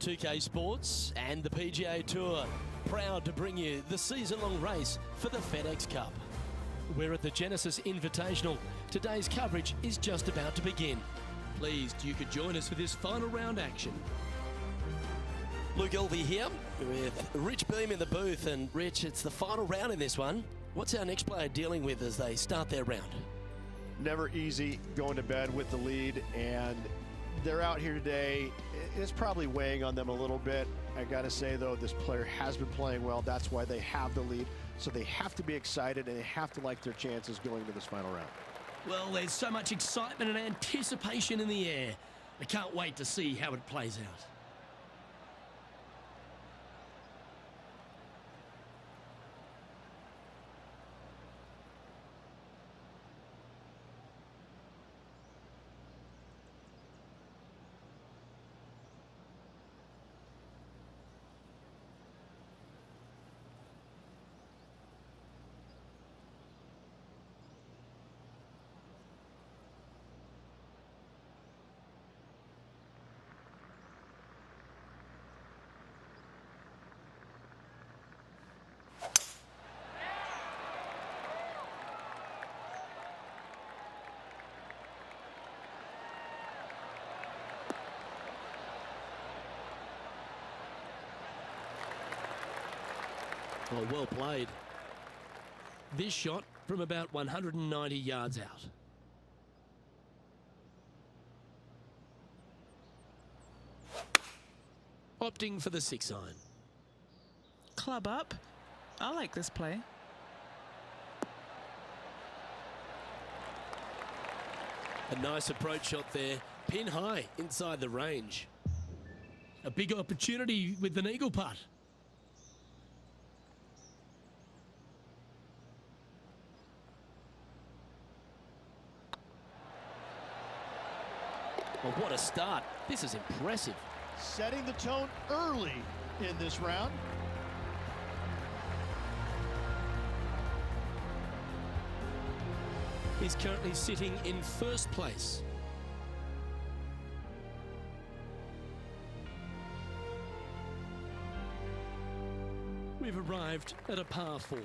2K Sports and the PGA Tour, proud to bring you the season-long race for the FedEx Cup. We're at the Genesis Invitational. Today's coverage is just about to begin. Pleased you could join us for this final round action. Luke Elvey here with Rich Beam in the booth. And Rich, it's the final round in this one. What's our next player dealing with as they start their round? Never easy going to bed with the lead, and they're out here today. It's probably weighing on them a little bit. I gotta say though, this player has been playing well. That's why they have the lead. So they have to be excited and they have to like their chances going into this final round. Well, there's so much excitement and anticipation in the air. I can't wait to see how it plays out. Well played. This shot from about 190 yards out. Opting for the 6-iron. Club up. I like this play. A nice approach shot there. Pin high inside the range. A big opportunity with an eagle putt. Well, what a start. This is impressive. Setting the tone early in this round. He's currently sitting in first place. We've arrived at a par 4.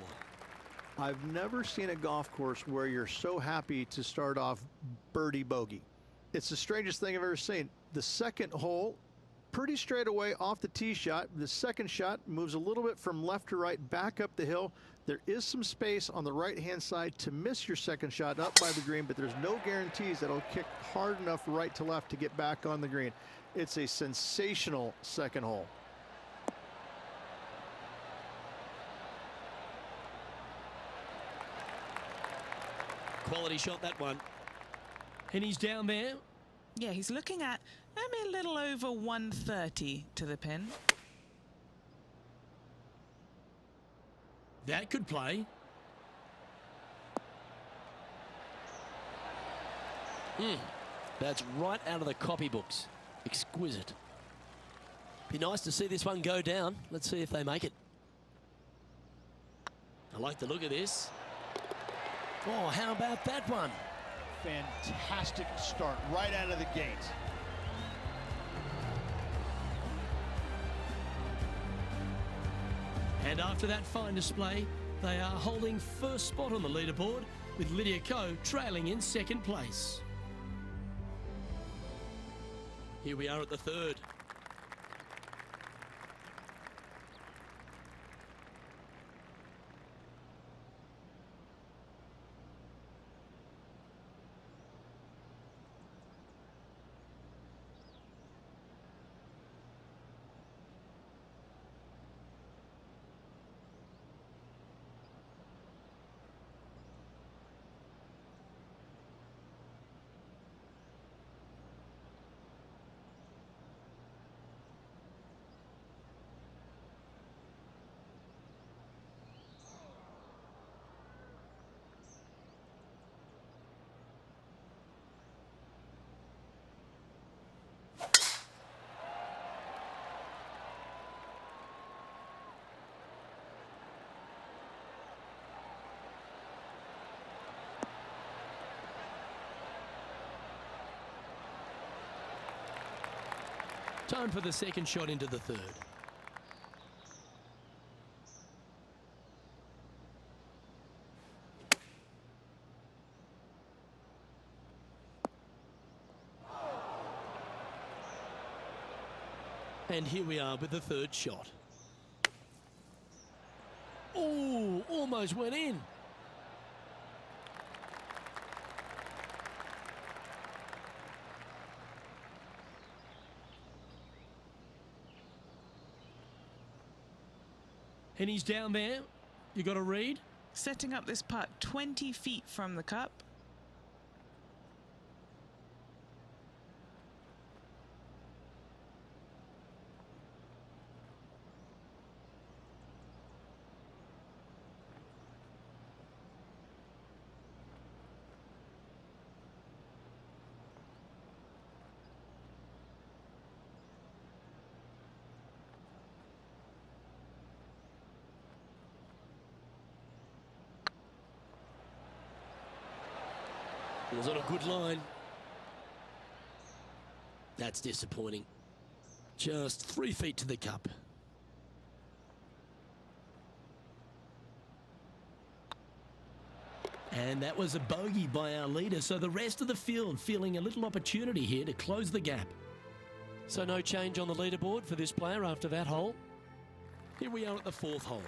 I've never seen a golf course where you're so happy to start off birdie bogey. It's the strangest thing I've ever seen. The second hole, pretty straight away off the tee shot. The second shot moves a little bit from left to right, back up the hill. There is some space on the right-hand side to miss your second shot up by the green, but there's no guarantees that it'll kick hard enough right to left to get back on the green. It's a sensational second hole. Quality shot, that one. And he's down there. Yeah, he's looking at maybe a little over 130 to the pin. That could play. That's right out of the copybooks. Exquisite. Be nice to see this one go down. Let's see if they make it. I like the look of this. Oh, how about that one? Fantastic start right out of the gate. And after that fine display, they are holding first spot on the leaderboard with Lydia Ko trailing in second place. Here we are at the third. Time for the second shot into the third. And here we are with the third shot. Oh, almost went in. And he's down there. You got a read? Setting up this putt 20 feet from the cup. It was on a good line. That's disappointing. Just 3 feet to the cup. And that was a bogey by our leader, so the rest of the field feeling a little opportunity here to close the gap. So no change on the leaderboard for this player after that hole. Here we are at the fourth hole.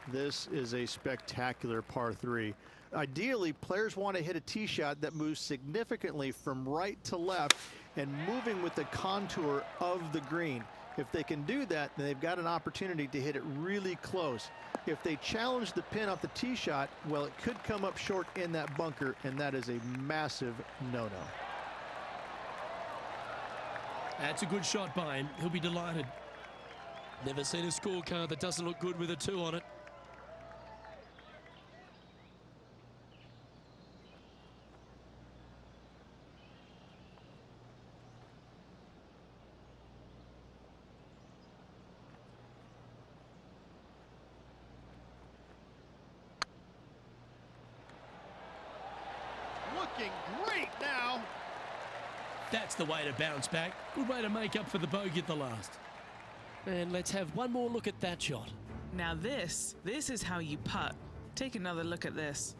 This is a spectacular par 3. Ideally, players want to hit a tee shot that moves significantly from right to left and moving with the contour of the green. If they can do that, then they've got an opportunity to hit it really close. If they challenge the pin off the tee shot, well, it could come up short in that bunker, and that is a massive no-no. That's a good shot by him. He'll be delighted. Never seen a scorecard that doesn't look good with a 2 on it. Looking great now. That's the way to bounce back. Good way to make up for the bogey at the last. And let's have one more look at that shot. Now this is how you putt. Take another look at this.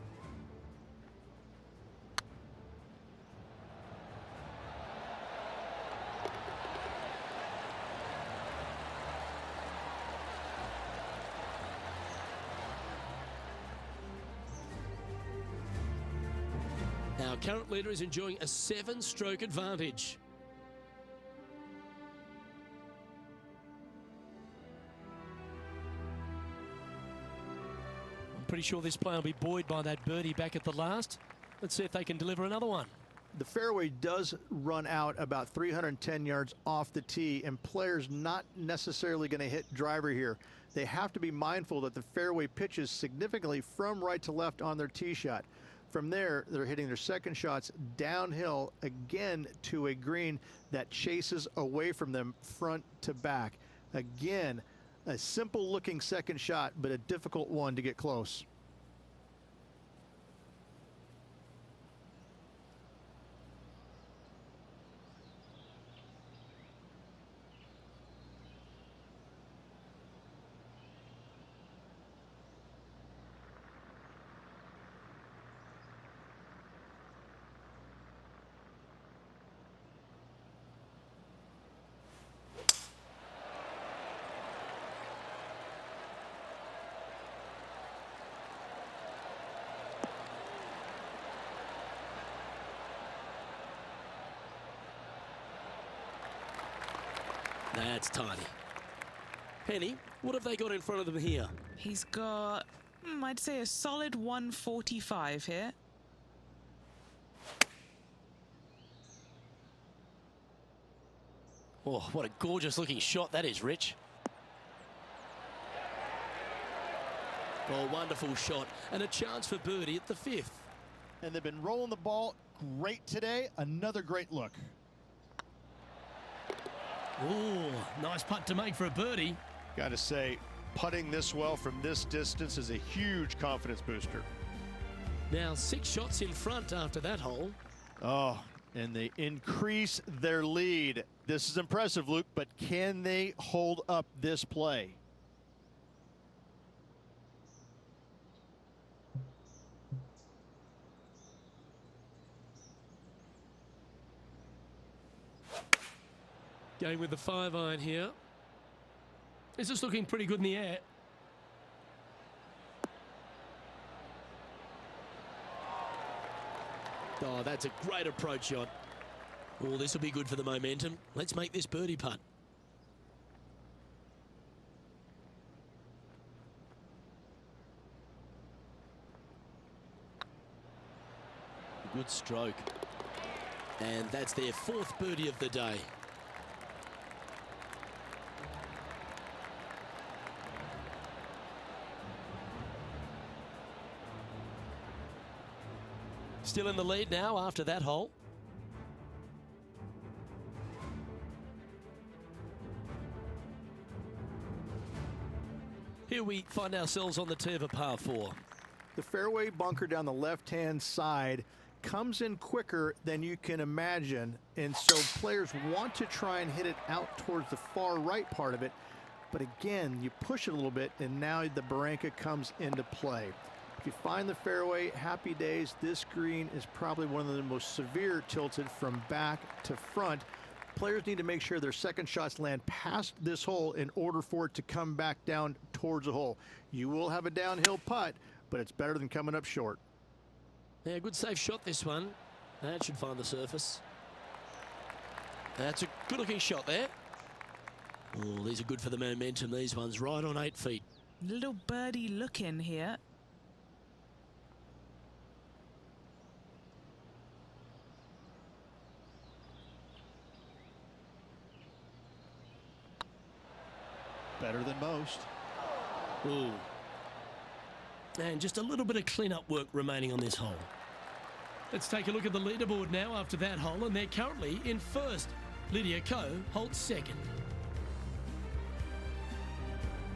Our current leader is enjoying a 7-stroke advantage. I'm pretty sure this player will be buoyed by that birdie back at the last. Let's see if they can deliver another one. The fairway does run out about 310 yards off the tee, and players not necessarily going to hit driver here. They have to be mindful that the fairway pitches significantly from right to left on their tee shot. From there, they're hitting their second shots downhill again to a green that chases away from them front to back. Again, a simple looking second shot, but a difficult one to get close. That's tidy. Penny, what have they got in front of them here? He's got, I'd say a solid 145 here. Oh, what a gorgeous looking shot that is, Rich. Oh, wonderful shot. And a chance for birdie at the 5th. And they've been rolling the ball great today. Another great look. Oh, nice putt to make for a birdie. Got to say, putting this well from this distance is a huge confidence booster. Now 6 shots in front after that hole. Oh, And they increase their lead. This is impressive, Luke, but can they hold up this play? Going with the 5-iron here. This is looking pretty good in the air. Oh, that's a great approach shot. Oh, this will be good for the momentum. Let's make this birdie putt. Good stroke. And that's their 4th birdie of the day. Still in the lead now after that hole. Here we find ourselves on the tee of a par 4. The fairway bunker down the left-hand side comes in quicker than you can imagine, and so players want to try and hit it out towards the far right part of it, but again, you push it a little bit and now the barranca comes into play. If you find the fairway, happy days. This green is probably one of the most severe tilted from back to front. Players need to make sure their second shots land past this hole in order for it to come back down towards the hole. You will have a downhill putt, but it's better than coming up short. Yeah, good safe shot this one. That should find the surface. That's a good looking shot there. Oh, these are good for the momentum. These ones right on 8 feet. Little birdie look in here. Better than most. Ooh. And just a little bit of clean-up work remaining on this hole. Let's take a look at the leaderboard now after that hole, and they're currently in 1st. Lydia Ko holds 2nd.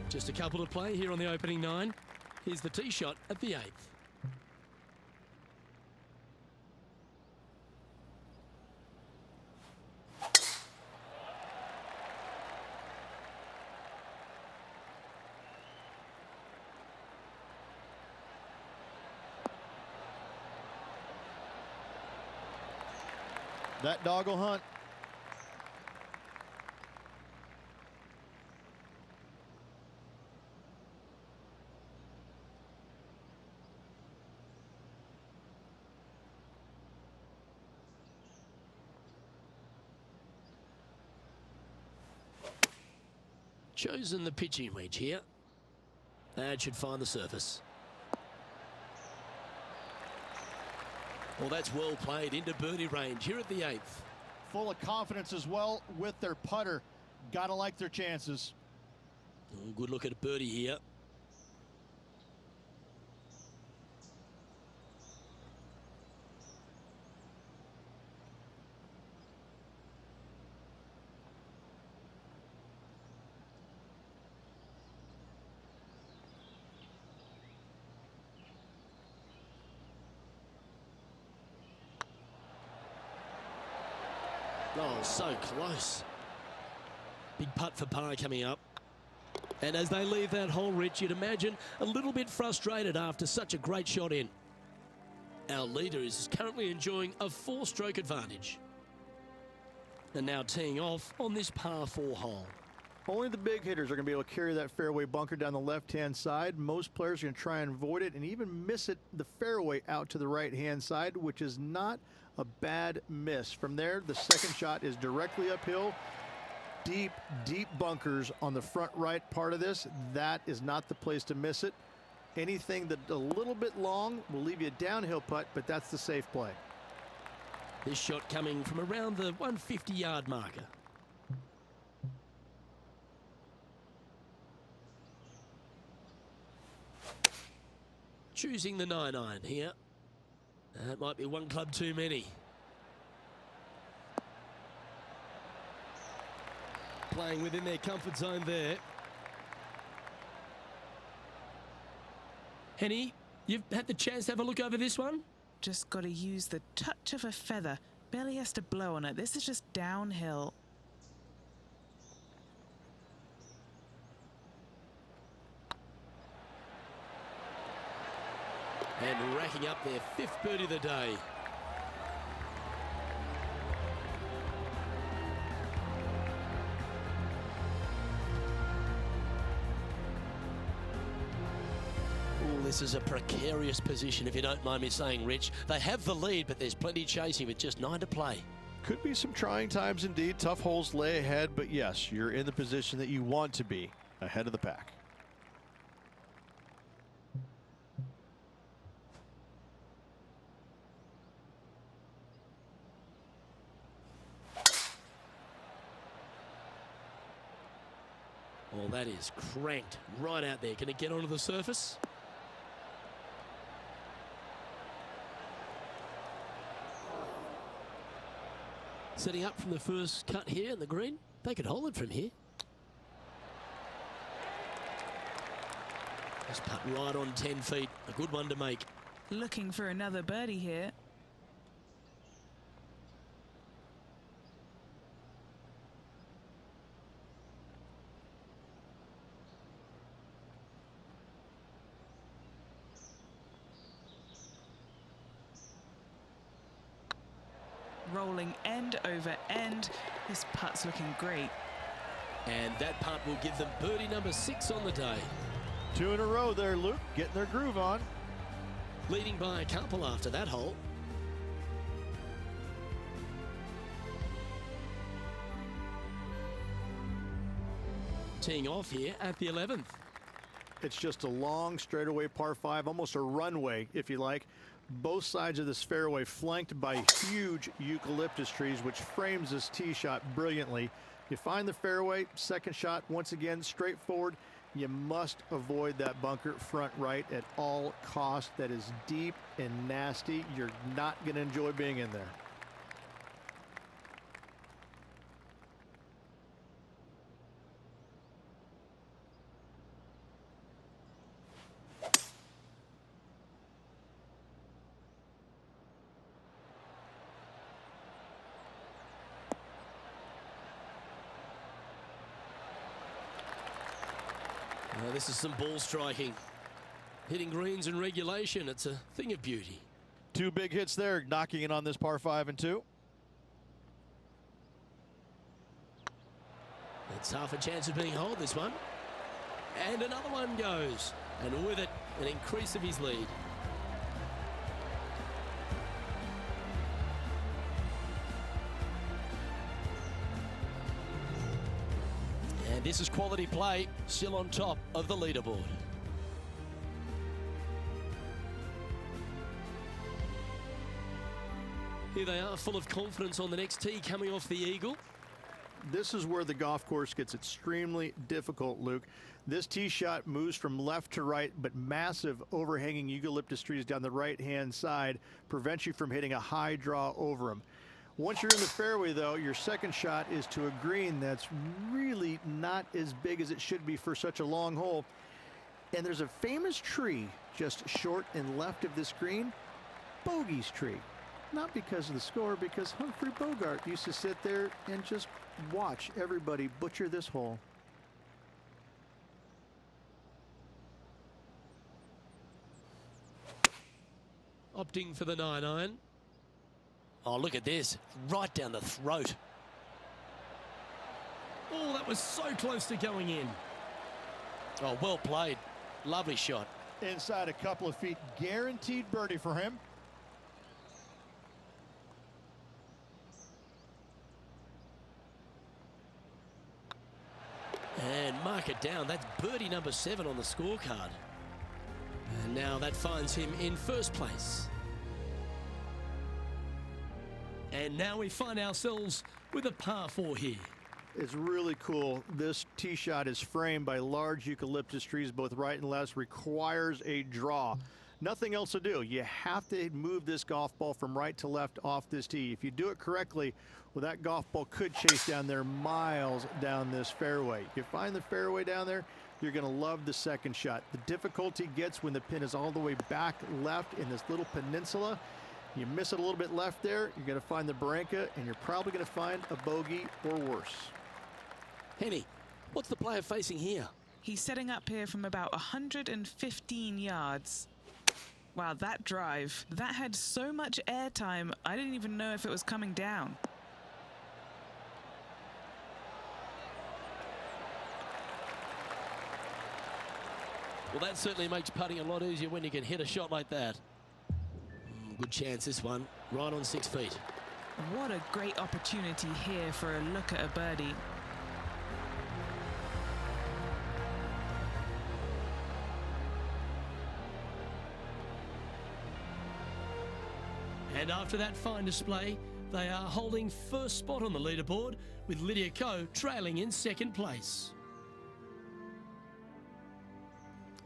Just a couple to play here on the opening 9. Here's the tee shot at the 8th. That dog will hunt. Chosen the pitching wedge here. That should find the surface. Well, that's well played into birdie range here at the 8th. Full of confidence as well with their putter. Gotta like their chances. Oh, good look at a birdie here. Oh, so close. Big putt for par coming up. And as they leave that hole, Rich, you'd imagine a little bit frustrated after such a great shot in. Our leader is currently enjoying a 4-stroke advantage. And now teeing off on this par 4 hole. Only the big hitters are going to be able to carry that fairway bunker down the left-hand side. Most players are going to try and avoid it and even miss it the fairway out to the right-hand side, which is not a bad miss. From there, the second shot is directly uphill. Deep, deep bunkers on the front right part of this. That is not the place to miss it. Anything that a little bit long will leave you a downhill putt, but that's the safe play. This shot coming from around the 150-yard marker. Choosing the 9-iron here. That might be one club too many. Playing within their comfort zone there. Henny, you've had the chance to have a look over this one? Just got to use the touch of a feather Barely has to blow on it. This is just downhill. And racking up their 5th birdie of the day. This is a precarious position, if you don't mind me saying, Rich. They have the lead, but there's plenty chasing with just 9 to play. Could be some trying times indeed. Tough holes lay ahead, but yes, you're in the position that you want to be, ahead of the pack. Well, that is cranked right out there. Can it get onto the surface? Setting up from the first cut here in the green. They could hold it from here. Just putt right on 10 feet. A good one to make. Looking for another birdie here. Rolling end over end. This putt's looking great. And that putt will give them birdie number 6 on the day. 2 in a row there, Luke, getting their groove on. Leading by a couple after that hole. Teeing off here at the 11th. It's just a long straightaway par 5, almost a runway, if you like. Both sides of this fairway flanked by huge eucalyptus trees, which frames this tee shot brilliantly. You find the fairway, second shot, once again, straightforward. You must avoid that bunker front right at all costs. That is deep and nasty. You're not going to enjoy being in there. Well, this is some ball striking. Hitting greens in regulation, it's a thing of beauty. 2 big hits there, knocking in on this par 5 and 2. It's half a chance of being holed, this one. And another one goes. And with it, an increase of his lead. And this is quality play, still on top of the leaderboard. Here they are, full of confidence on the next tee, coming off the eagle. This is where the golf course gets extremely difficult, Luke. This tee shot moves from left to right, but massive overhanging eucalyptus trees down the right-hand side prevent you from hitting a high draw over them. Once you're in the fairway, though, your second shot is to a green that's really not as big as it should be for such a long hole. And there's a famous tree just short and left of this green, Bogey's tree. Not because of the score, because Humphrey Bogart used to sit there and just watch everybody butcher this hole. Opting for the 9-iron. Oh, look at this. Right down the throat. Oh, that was so close to going in. Oh, well played. Lovely shot. Inside a couple of feet, guaranteed birdie for him. And mark it down. That's birdie number 7 on the scorecard. And now that finds him in first place. And now we find ourselves with a par 4 here. It's really cool. This tee shot is framed by large eucalyptus trees, both right and left, requires a draw. Nothing else to do. You have to move this golf ball from right to left off this tee. If you do it correctly, well, that golf ball could chase down there miles down this fairway. You find the fairway down there, you're going to love the second shot. The difficulty gets when the pin is all the way back left in this little peninsula. You miss it a little bit left there, you're going to find the barranca, and you're probably going to find a bogey or worse. Henny, what's the player facing here? He's setting up here from about 115 yards. Wow, that drive, that had so much airtime, I didn't even know if it was coming down. Well, that certainly makes putting a lot easier when you can hit a shot like that. Good chance this one, right on 6 feet. What a great opportunity here for a look at a birdie. And after that fine display, they are holding first spot on the leaderboard, with Lydia Ko trailing in second place.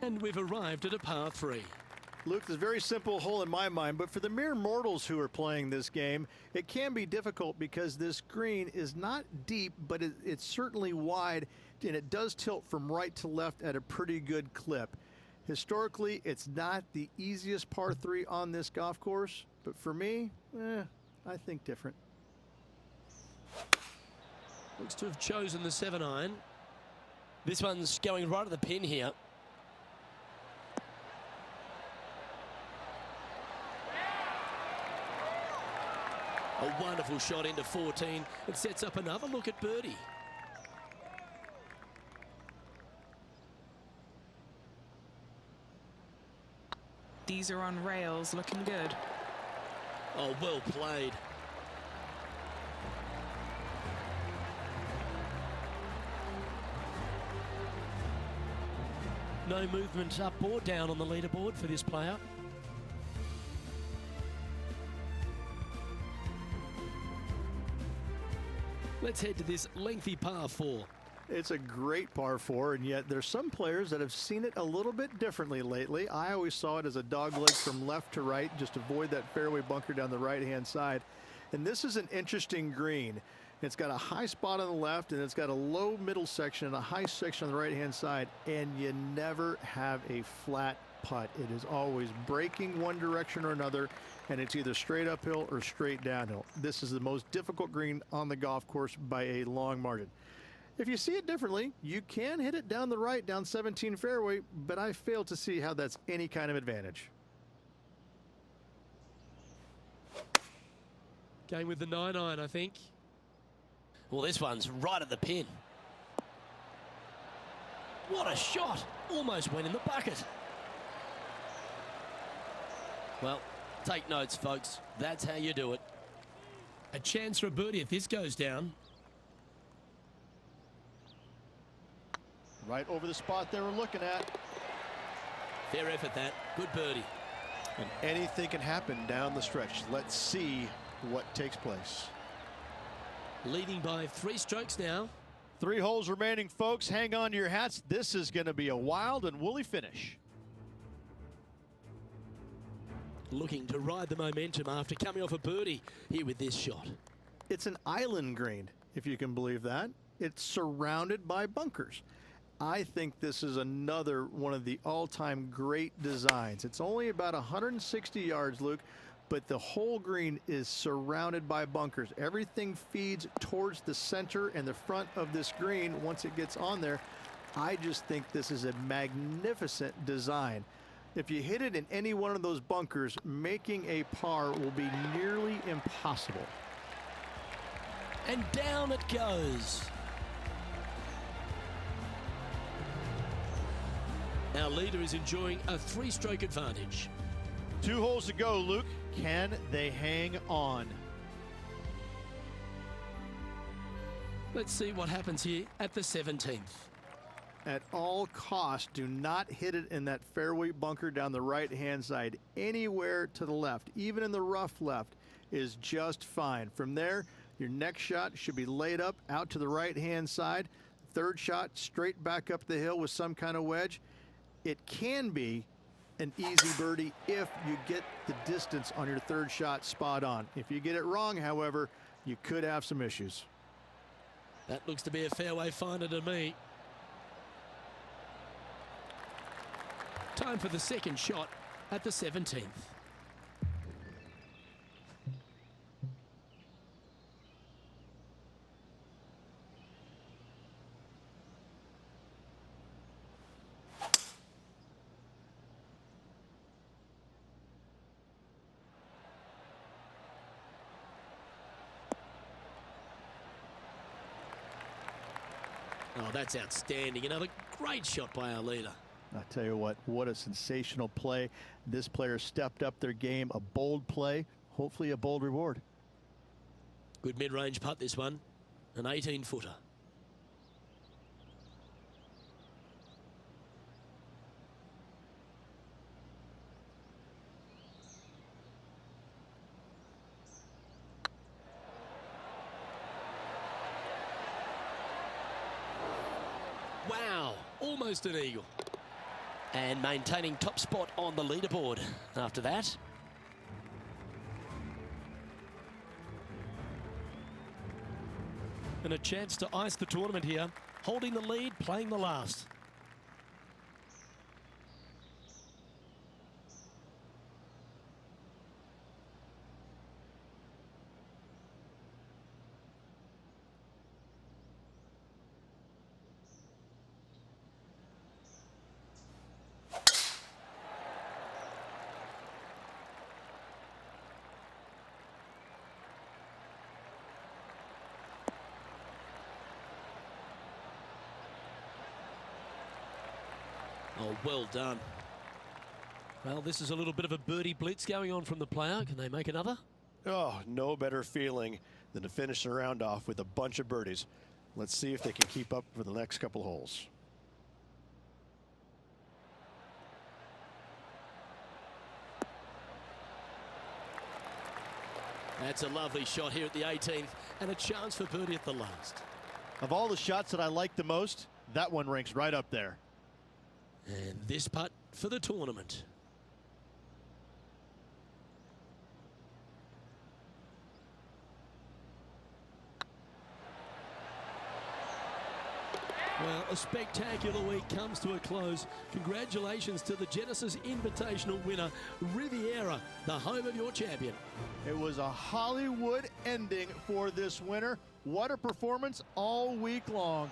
And we've arrived at a par 3. Luke, this is a very simple hole in my mind, but for the mere mortals who are playing this game, it can be difficult because this green is not deep, but it's certainly wide, and it does tilt from right to left at a pretty good clip. Historically, it's not the easiest par 3 on this golf course, but for me, I think different. Looks to have chosen the 7-iron. This one's going right at the pin here. A wonderful shot into 14. It sets up another look at birdie. These are on rails, looking good. Oh, well played. No movement up or down on the leaderboard for this player. Let's head to this lengthy par 4. It's a great par 4, and yet there's some players that have seen it a little bit differently lately. I always saw it as a dogleg from left to right, just avoid that fairway bunker down the right-hand side. And this is an interesting green. It's got a high spot on the left, and it's got a low middle section and a high section on the right-hand side, and you never have a flat putt. It is always breaking one direction or another, and it's either straight uphill or straight downhill. This is the most difficult green on the golf course by a long margin. If you see it differently, you can hit it down the right, down 17 fairway, but I fail to see how that's any kind of advantage. Going with the 9-iron, I think. Well, this one's right at the pin. What a shot! Almost went in the bucket. Well, take notes, folks. That's how you do it. A chance for a birdie if this goes down. Right over the spot they were looking at. Fair effort, that. Good birdie. And anything can happen down the stretch. Let's see what takes place. Leading by 3 strokes now. 3 holes remaining, folks. Hang on to your hats. This is going to be a wild and woolly finish. Looking to ride the momentum after coming off a birdie here with this shot. It's an island green, if you can believe that. It's surrounded by bunkers. I think this is another one of the all-time great designs. It's only about 160 yards, Luke, but the whole green is surrounded by bunkers. Everything feeds towards the center and the front of this green once it gets on there. I just think this is a magnificent design. If you hit it in any one of those bunkers, making a par will be nearly impossible. And down it goes. Our leader is enjoying a 3-stroke advantage. 2 holes to go, Luke. Can they hang on? Let's see what happens here at the 17th. At all costs, do not hit it in that fairway bunker down the right-hand side. Anywhere to the left, even in the rough left, is just fine. From there, your next shot should be laid up out to the right-hand side. Third shot, straight back up the hill with some kind of wedge. It can be an easy birdie if you get the distance on your third shot spot on. If you get it wrong, however, you could have some issues. That looks to be a fairway finder to me. Time for the second shot at the 17th. Oh, that's outstanding. Another great shot by our leader. I tell you what a sensational play. This player stepped up their game, a bold play, hopefully a bold reward. Good mid-range putt, this one. An 18-footer. Wow, almost an eagle. And maintaining top spot on the leaderboard after that. And a chance to ice the tournament here. Holding the lead, playing the last. Oh, well done. Well, this is a little bit of a birdie blitz going on from the player. Can they make another? Oh, no better feeling than to finish the round off with a bunch of birdies. Let's see if they can keep up for the next couple holes. That's a lovely shot here at the 18th and a chance for birdie at the last. Of all the shots that I like the most, that one ranks right up there. And this putt for the tournament. Well, a spectacular week comes to a close. Congratulations to the Genesis Invitational winner, Riviera, the home of your champion. It was a Hollywood ending for this winner. What a performance all week long.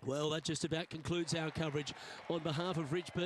Well, that just about concludes our coverage. On behalf of Rich B